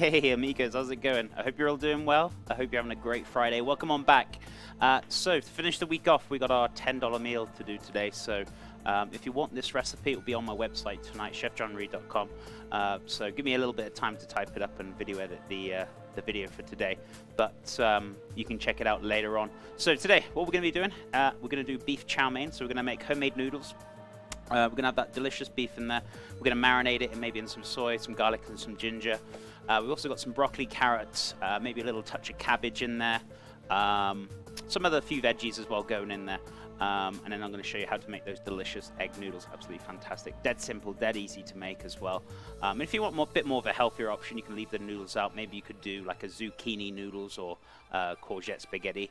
Hey amigos, how's it going? I hope you're all doing well. I hope you're having a great Friday. Welcome on back. So to finish the week off, we got our $10 meal to do today. So if you want this recipe, it will be on my website tonight, chefjohnreed.com. So give me a little bit of time to type it up and video edit the video for today. But you can check it out later on. So today, what we're going to be doing, we're going to do beef chow mein. So we're going to make homemade noodles. We're going to have that delicious beef in there. We're going to marinate it maybe in some soy, some garlic, and some ginger. We've also got some broccoli, carrots, maybe a little touch of cabbage in there. Some other few veggies as well going in there. And then I'm going to show you how to make those delicious egg noodles. Absolutely fantastic. Dead simple, dead easy to make as well. And if you want a bit more of a healthier option, you can leave the noodles out. Maybe you could do like a zucchini noodles or courgette spaghetti.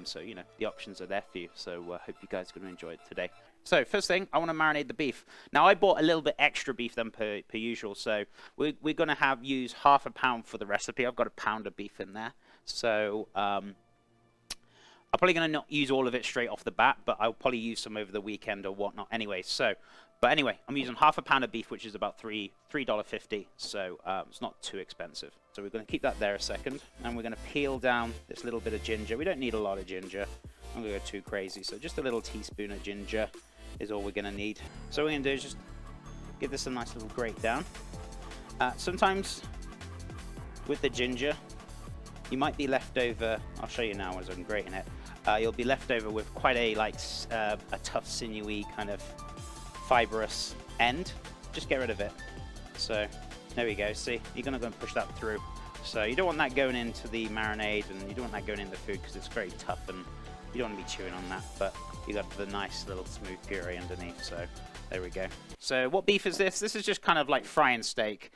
So, you know, the options are there for you. So I hope you guys are going to enjoy it today. So first thing, I want to marinate the beef. Now I bought a little bit extra beef than per usual, so we're going to use half a pound for the recipe. I've got a pound of beef in there, so I'm probably going to not use all of it straight off the bat, but I'll probably use some over the weekend or whatnot. Anyway, but anyway, I'm using half a pound of beef, which is about $3.50, so it's not too expensive. So we're going to keep that there a second, and we're going to peel down this little bit of ginger. We don't need a lot of ginger. I'm going to go too crazy, so just a little teaspoon of ginger is all we're going to need. So what we're going to do is just give this a nice little grate down. Sometimes with the ginger, you might be left over, I'll show you now as I'm grating it, you'll be left over with quite a tough, sinewy, kind of fibrous end. Just get rid of it. So there we go, see, you're going to go and push that through. So you don't want that going into the marinade, and you don't want that going in the food because it's very tough and you don't want to be chewing on that, but you got the nice little smooth puree underneath, so there we go. So what beef is this? This is just kind of like frying steak.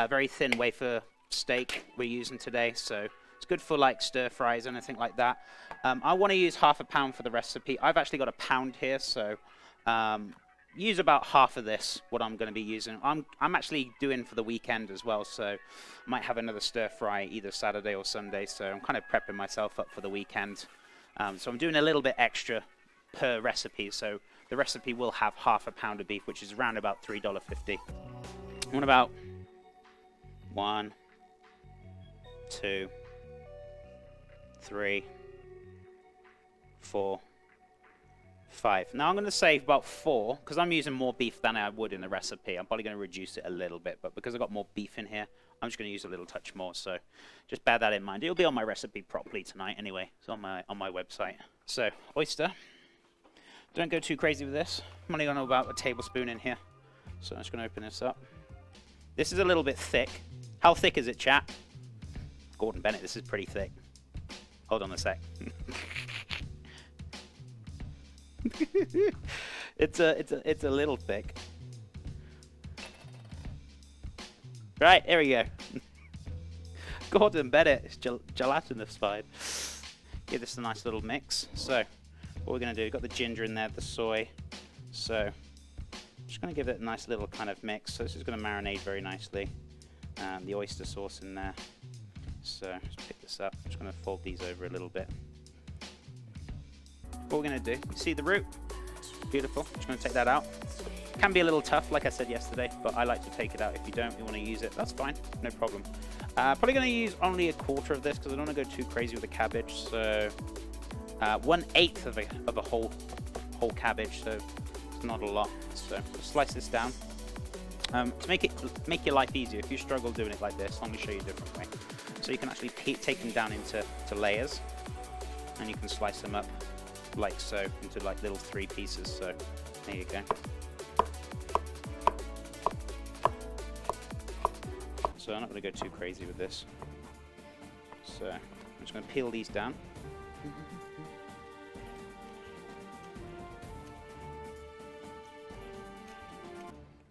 Very thin wafer steak we're using today, so it's good for like stir fries, anything like that. I want to use half a pound for the recipe. I've actually got a pound here, so use about half of this, what I'm going to be using. I'm actually doing for the weekend as well, so I might have another stir fry either Saturday or Sunday, so I'm kind of prepping myself up for the weekend. So I'm doing a little bit extra per recipe, so the recipe will have half a pound of beef, which is around about $3.50. I want about 1, 2, 3, 4, 5. Now I'm going to save about 4 because I'm using more beef than I would in the recipe. I'm probably going to reduce it a little bit, but because I've got more beef in here, I'm just going to use a little touch more, so just bear that in mind. It'll be on my recipe properly tonight anyway. It's on my website. So, oyster. Don't go too crazy with this. I'm only going to about a tablespoon in here. So I'm just going to open this up. This is a little bit thick. How thick is it, chat? Gordon Bennett, this is pretty thick. Hold on a sec. It's a little thick. Right, here we go. Gordon Bennett, it's gelatinous fine. Give this a nice little mix. So, what we're going to do, we've got the ginger in there, the soy. So, I'm just going to give it a nice little kind of mix. So, this is going to marinate very nicely. The oyster sauce in there. So, just pick this up. I'm just going to fold these over a little bit. What we're going to do, you see the root? Beautiful. Just going to take that out. Can be a little tough, like I said yesterday, but I like to take it out. If you don't, you want to use it, that's fine, no problem. Probably going to use only a quarter of this because I don't want to go too crazy with the cabbage. So 1/8 of a whole cabbage, so it's not a lot. So just slice this down. To make your life easier, if you struggle doing it like this, let me show you a different way. So you can actually take them down into layers, and you can slice them up like so into like little 3 pieces. So there you go. So I'm not going to go too crazy with this. So I'm just going to peel these down.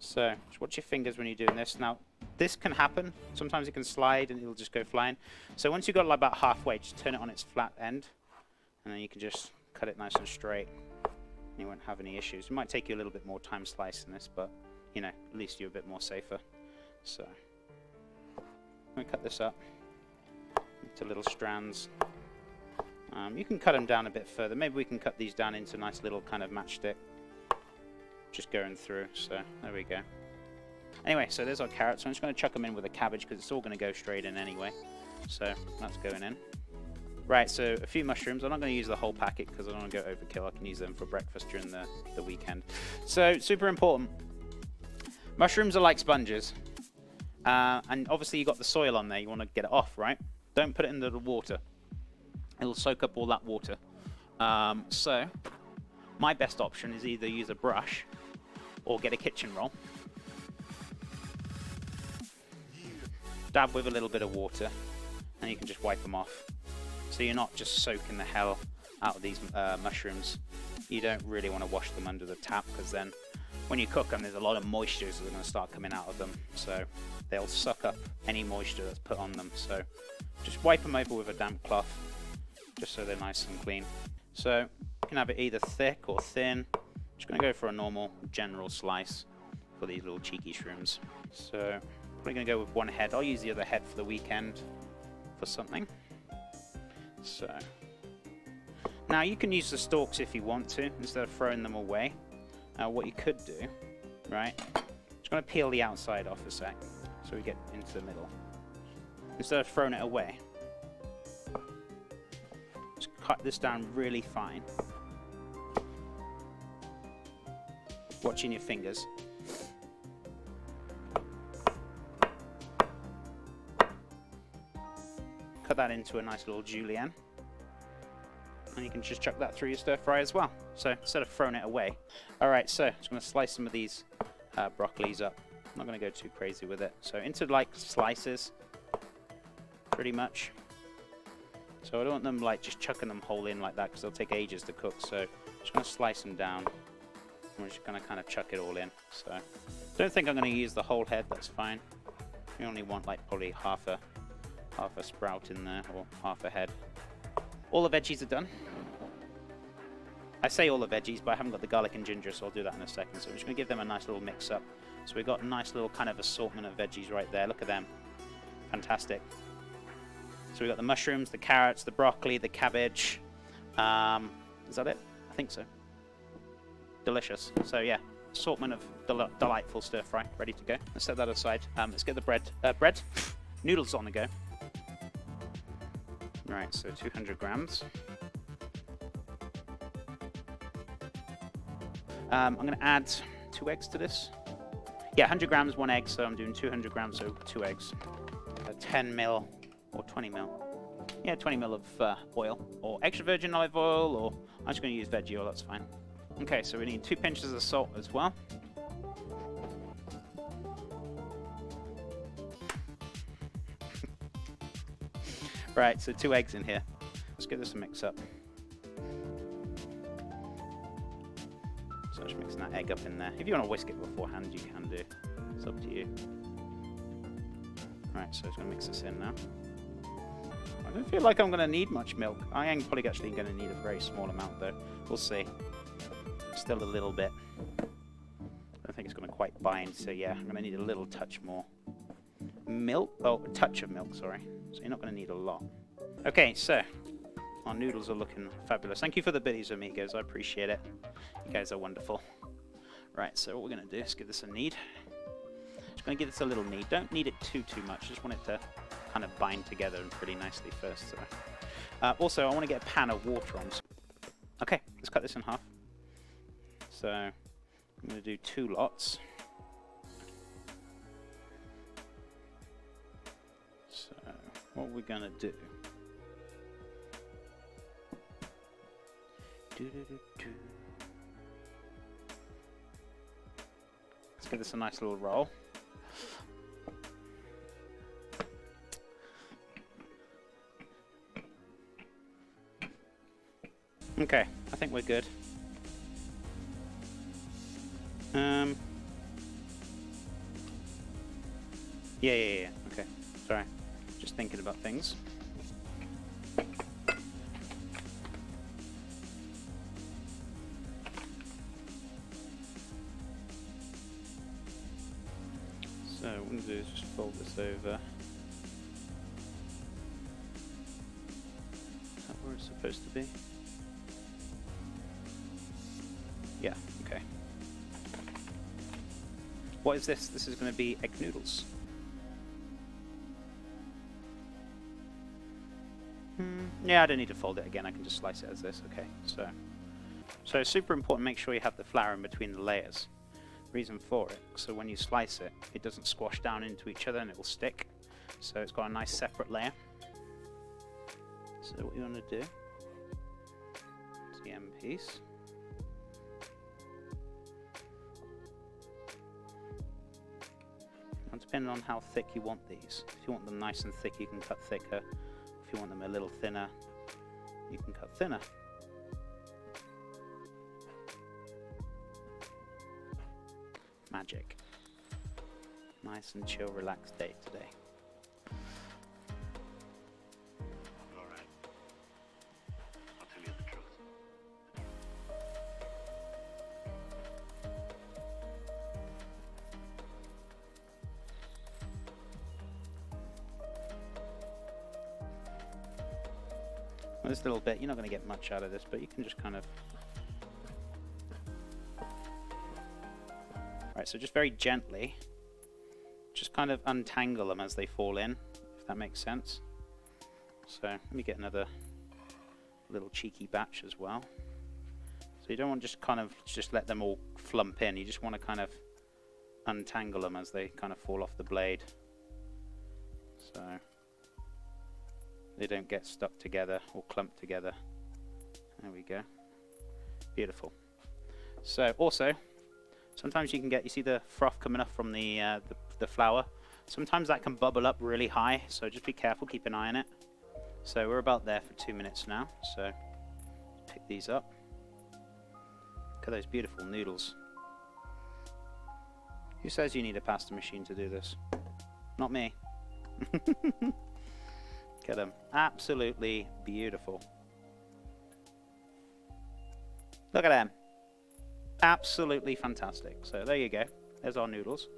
So just watch your fingers when you're doing this. Now this can happen. Sometimes it can slide and it'll just go flying. So once you've got like about halfway, just turn it on its flat end, and then you can just cut it nice and straight. And you won't have any issues. It might take you a little bit more time slicing this, but you know, at least you're a bit more safer. So I'm going to cut this up into little strands. You can cut them down a bit further. Maybe we can cut these down into nice little kind of matchstick. Just going through, so there we go. Anyway, so there's our carrots. So I'm just going to chuck them in with the cabbage because it's all going to go straight in anyway. So that's going in. Right, so a few mushrooms. I'm not going to use the whole packet because I don't want to go overkill. I can use them for breakfast during the weekend. So super important. Mushrooms are like sponges. And obviously you've got the soil on there. You want to get it off, right? Don't put it into the water. It'll soak up all that water. So my best option is either use a brush or get a kitchen roll. Dab with a little bit of water and you can just wipe them off. So you're not just soaking the hell out of these mushrooms. You don't really want to wash them under the tap because then when you cook them there's a lot of moisture that are going to start coming out of them. So they'll suck up any moisture that's put on them. So just wipe them over with a damp cloth just so they're nice and clean. So you can have it either thick or thin. Just going to go for a normal general slice for these little cheeky shrooms. So probably going to go with one head. I'll use the other head for the weekend for something. So now you can use the stalks if you want to instead of throwing them away. What you could do, right? Just going to peel the outside off a sec so we get into the middle. Instead of throwing it away, just cut this down really fine. Watching your fingers. Cut that into a nice little julienne. And you can just chuck that through your stir fry as well. So instead of throwing it away. Alright, so I'm just going to slice some of these broccolis up. I'm not going to go too crazy with it. So into like slices, pretty much. So I don't want them like just chucking them whole in like that because they'll take ages to cook. So I'm just going to slice them down. And we're just going to kind of chuck it all in. So don't think I'm going to use the whole head, that's fine. You only want like probably half a sprout in there or half a head. All the veggies are done. I say all the veggies, but I haven't got the garlic and ginger, so I'll do that in a second. So I'm just going to give them a nice little mix up. So we've got a nice little kind of assortment of veggies right there. Look at them. Fantastic. So we've got the mushrooms, the carrots, the broccoli, the cabbage. Is that it? I think so. Delicious. So yeah, assortment of delightful stir fry ready to go. Let's set that aside. Let's get the bread. Noodles on the go. Right, so 200 grams. I'm going to add 2 eggs to this. Yeah, 100 grams, 1 egg, so I'm doing 200 grams, so 2 eggs. 10 mil or 20 mil. Yeah, 20 mil of oil, or extra virgin olive oil, or I'm just going to use veggie oil, that's fine. Okay, so we need 2 pinches of salt as well. Right, so 2 eggs in here. Let's give this a mix up. So just mixing that egg up in there. If you want to whisk it beforehand, you can do. It's up to you. Right, so I'm just going to mix this in now. I don't feel like I'm going to need much milk. I am probably actually going to need a very small amount though. We'll see. Still a little bit. I don't think it's going to quite bind, so yeah, I'm going to need a little touch more. Milk? Oh, a touch of milk, sorry. So you're not going to need a lot. Okay, so our noodles are looking fabulous. Thank you for the biddies, amigos. I appreciate it. You guys are wonderful. Right, so what we're going to do is give this a knead. Just going to give this a little knead. Don't knead it too much. Just want it to kind of bind together and pretty nicely first. So. Also, I want to get a pan of water on. Okay, let's cut this in half. So I'm going to do 2 lots. So what we're going to do. Let's give this a nice little roll. Okay, I think we're good. Yeah. Okay, sorry. Just thinking about things. So what I'm going to do is just fold this over. Is that where it's supposed to be? Yeah, okay. What is this? This is going to be egg noodles. Yeah, I don't need to fold it again. I can just slice it as this. Okay, so it's super important. Make sure you have the flour in between the layers. Reason for it, so when you slice it, it doesn't squash down into each other and it will stick. So it's got a nice separate layer. So what you want to do is the end piece. And depending on how thick you want these. If you want them nice and thick, you can cut thicker. If you want them a little thinner, you can cut thinner. Magic. Nice and chill, relaxed day today. Alright. I'll tell you the truth. Well, this little bit, you're not going to get much out of this, but you can just kind of... Right, so just very gently, just kind of untangle them as they fall in, if that makes sense. So let me get another little cheeky batch as well. So you don't want just kind of just let them all flump in. You just want to kind of untangle them as they kind of fall off the blade, so they don't get stuck together or clumped together. There we go. Beautiful. So also, sometimes you can get, you see the froth coming up from the flour. Sometimes that can bubble up really high, so just be careful, keep an eye on it. So we're about there for 2 minutes now, so pick these up. Look at those beautiful noodles. Who says you need a pasta machine to do this? Not me. Look at them, absolutely beautiful. Look at them. Absolutely fantastic. So there you go. There's our noodles.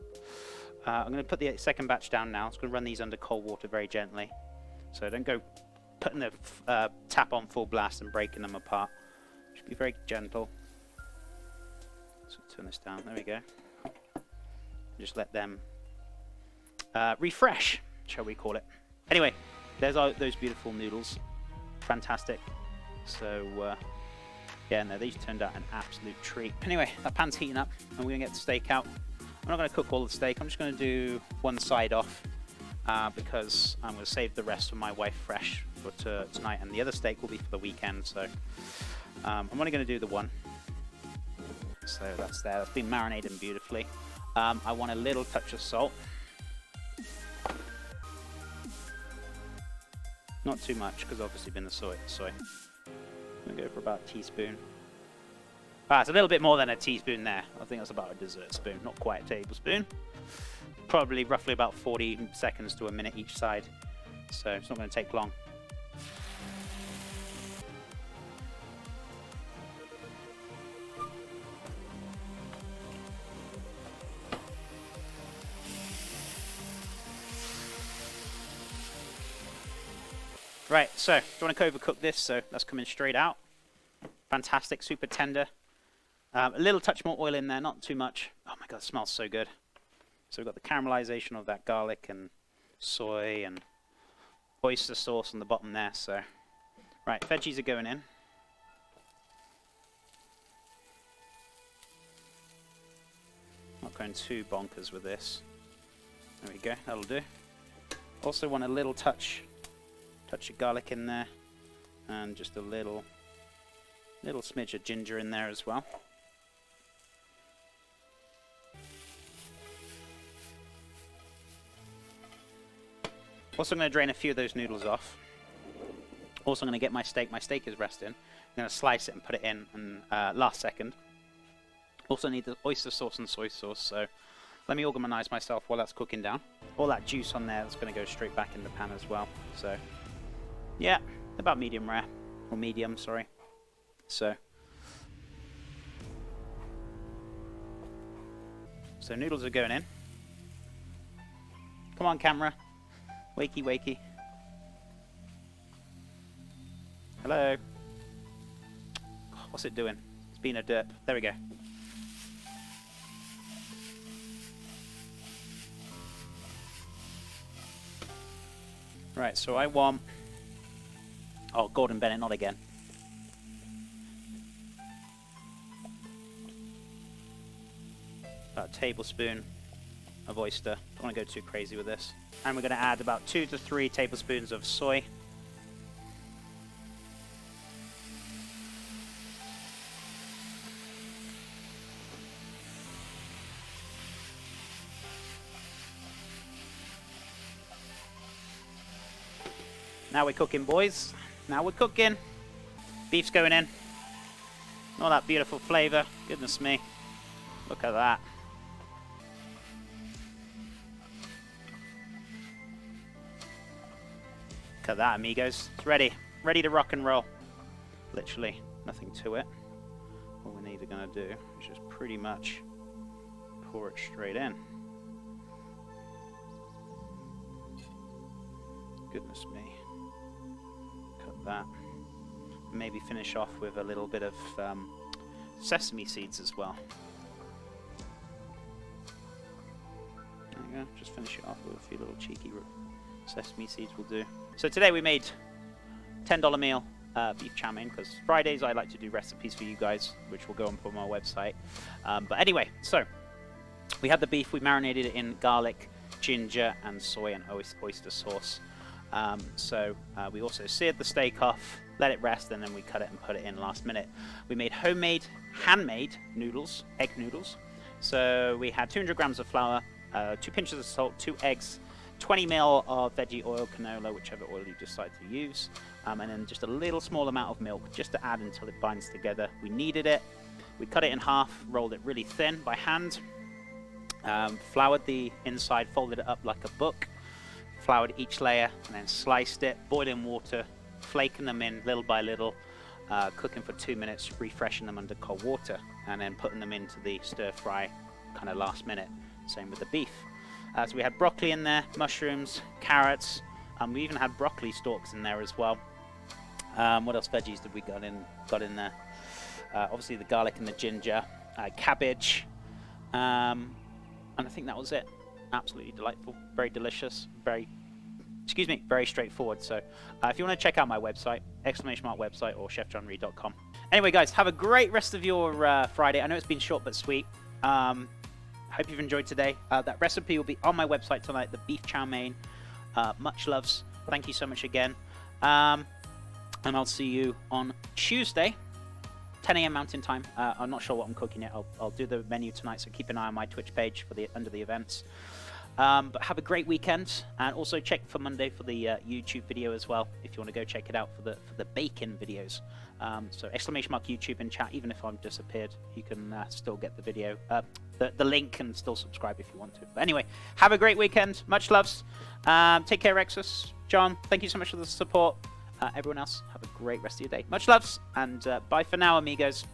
I'm going to put the second batch down now. I'm just going to run these under cold water very gently. So don't go putting the tap on full blast and breaking them apart. Just be very gentle. So turn this down. There we go. Just let them refresh, shall we call it. Anyway, there's those beautiful noodles. Fantastic. So... yeah, no, these turned out an absolute treat. Anyway, that pan's heating up, and we're going to get the steak out. I'm not going to cook all the steak. I'm just going to do one side off because I'm going to save the rest for my wife fresh for tonight, and the other steak will be for the weekend. So I'm only going to do the one. So that's there. That's been marinating beautifully. I want a little touch of salt. Not too much, because obviously been the soy. I'm going to go for about a teaspoon. It's a little bit more than a teaspoon there. I think that's about a dessert spoon, not quite a tablespoon. Probably roughly about 40 seconds to a minute each side. So it's not going to take long. Right, so don't want to overcook this, so that's coming straight out. Fantastic, super tender. A little touch more oil in there, not too much. Oh my god, it smells so good. So we've got the caramelization of that garlic and soy and oyster sauce on the bottom there. So, right, veggies are going in. Not going too bonkers with this. There we go, that'll do. Also want a little touch of garlic in there, and just a little smidge of ginger in there as well. Also, I'm going to drain a few of those noodles off. Also, I'm going to get my steak. My steak is resting. I'm going to slice it and put it in, and last second. Also need the oyster sauce and soy sauce, so let me organize myself while that's cooking down. All that juice on there, that's going to go straight back in the pan as well. So yeah, about medium rare, or medium, sorry. So noodles are going in. Come on, camera. Wakey, wakey. Hello. What's it doing? It's been a derp. There we go. Right, so I want... Oh, Gordon Bennett, not again. About a tablespoon of oyster. Don't want to go too crazy with this. And we're going to add about 2 to 3 tablespoons of soy. Now we're cooking, boys. Now we're cooking. Beef's going in. All that beautiful flavor. Goodness me. Look at that. Look at that, amigos. It's ready. Ready to rock and roll. Literally nothing to it. All we're either going to do is just pretty much pour it straight in. Goodness me. Cut that. Maybe finish off with a little bit of sesame seeds as well. There you go. Just finish it off with a few little cheeky sesame seeds will do. So today we made $10 meal beef chow mein, because Fridays I like to do recipes for you guys, which will go on my website. But anyway, so we had the beef. We marinated it in garlic, ginger, and soy and oyster sauce. We also seared the steak off, let it rest, and then we cut it and put it in last minute. We made homemade, handmade noodles, egg noodles. So we had 200 grams of flour, 2 pinches of salt, 2 eggs, 20 ml of veggie oil, canola, whichever oil you decide to use, and then just a little small amount of milk just to add until it binds together. We kneaded it. We cut it in half, rolled it really thin by hand, floured the inside, folded it up like a book, floured each layer, and then sliced it, boiled in water, flaking them in little by little, cooking for 2 minutes, refreshing them under cold water, and then putting them into the stir fry kind of last minute. Same with the beef. So we had broccoli in there, mushrooms, carrots, we even had broccoli stalks in there as well. What else veggies did we got in there? Obviously the garlic and the ginger, cabbage, and I think that was it. Absolutely delightful, very delicious, very straightforward. So if you want to check out my website, website, or chefjohnreed.com. Anyway, guys, have a great rest of your Friday. I know it's been short but sweet. Hope you've enjoyed today. That recipe will be on my website tonight, the beef chow mein. Much loves. Thank you so much again. And I'll see you on Tuesday, 10 a.m. Mountain Time. I'm not sure what I'm cooking yet. I'll do the menu tonight, so keep an eye on my Twitch page for under the events. But have a great weekend, and also check for Monday for the YouTube video as well, if you want to go check it out for the bacon videos. So !YouTube in chat. Even if I've disappeared, you can still get the video, the link, and still subscribe if you want to. But anyway, have a great weekend. Much loves. Take care, Rexus. John, thank you so much for the support. Everyone else, have a great rest of your day. Much loves, and bye for now, amigos.